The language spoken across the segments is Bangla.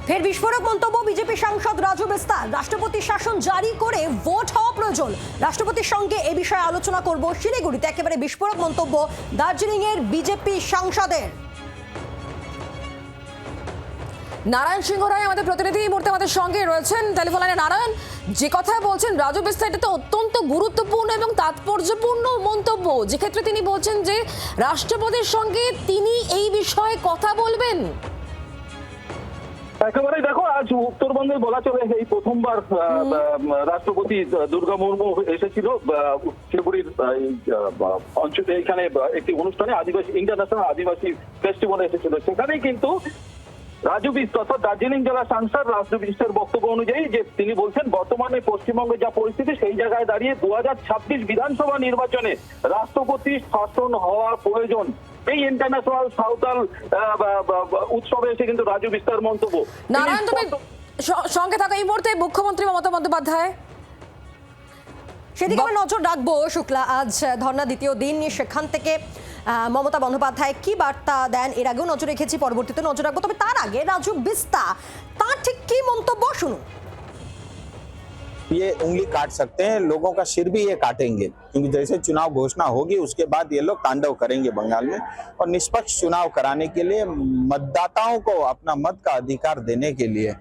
ফের বিস্ফোরক মন্তব্য বিজেপি সাংসদ রাজু বিস্তার। রাষ্ট্রপতি শাসন জারি করে ভোট হওয়া প্রয়োজন, রাষ্ট্রপতির সঙ্গে এ বিষয়ে আলোচনা করব। শিলিগুড়িতে একেবারে বিস্ফোরক মন্তব্য দার্জিলিং এর বিজেপি সাংসদের। নারায়ণ সিংহ রায় আমাদের প্রতিনিধি এই মুহূর্তে আমাদের সঙ্গে রয়েছেন টেলিফোন লাইনে। নারায়ণ, যে কথা বলছেন রাজু বিস্তার, এটা তো অত্যন্ত গুরুত্বপূর্ণ এবং তাৎপর্যপূর্ণ মন্তব্য, যে ক্ষেত্রে তিনি বলছেন যে রাষ্ট্রপতির সঙ্গে তিনি এই বিষয়ে কথা বলবেন। একেবারে দেখো, আজ উত্তরবঙ্গে বলা চলে এই প্রথমবার রাষ্ট্রপতি দুর্গা মুর্মু এসেছিল শিলিগুড়ির অঞ্চলে, এখানে একটি অনুষ্ঠানে আদিবাসী ইন্টারন্যাশনাল আদিবাসী ফেস্টিভ্যালে এসেছিল। সেখানেই কিন্তু রাজু বিস্ট অর্থাৎ দার্জিলিং জেলা সাংসদ রাজু বিস্টের বক্তব্য অনুযায়ী যে তিনি বলছেন বর্তমানে পশ্চিমবঙ্গে যা পরিস্থিতি, সেই জায়গায় দাঁড়িয়ে 2026 বিধানসভা নির্বাচনে রাষ্ট্রপতি শাসন হওয়া প্রয়োজন। এই ইন্টারন্যাশনাল সাঁওতাল উৎসবে এসে কিন্তু রাজু বিস্তার মন্তব্য। নারায়ণ, তুমি সঙ্গে থাকা এই মুহূর্তে মুখ্যমন্ত্রী মমতা বন্দ্যোপাধ্যায়, সেদিকে আমরা নজর রাখবো। শুক্লা আজ ধর্ণা দ্বিতীয় দিন, সেখান থেকে মমতা বন্দ্যোপাধ্যায় কি বার্তা দেন এর আগেও নজর রেখেছি, পরবর্তীতে নজর রাখবো। তবে তার আগে রাজু বিস্তা তার ঠিক কি মন্তব্য শুনুন। ये उंगली काट सकते हैं, लोगों का सिर भी ये काटेंगे, क्योंकि जैसे चुनाव घोषणा होगी उसके बाद ये लोग तांडव करेंगे बंगाल में। और निष्पक्ष चुनाव कराने के लिए, मतदाताओं को अपना मत का अधिकार देने के लिए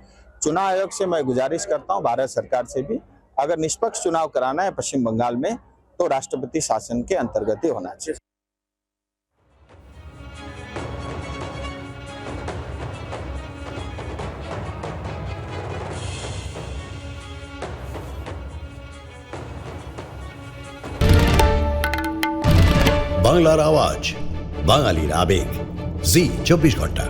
चुनाव आयोग से मैं गुजारिश करता हूं, भारत सरकार से भी, अगर निष्पक्ष चुनाव कराना है पश्चिम बंगाल में तो राष्ट्रपति शासन के अंतर्गत ही होना चाहिए। বাংলার আওয়াজ, বাঙালির আবেগ, জি 24 ঘন্টা।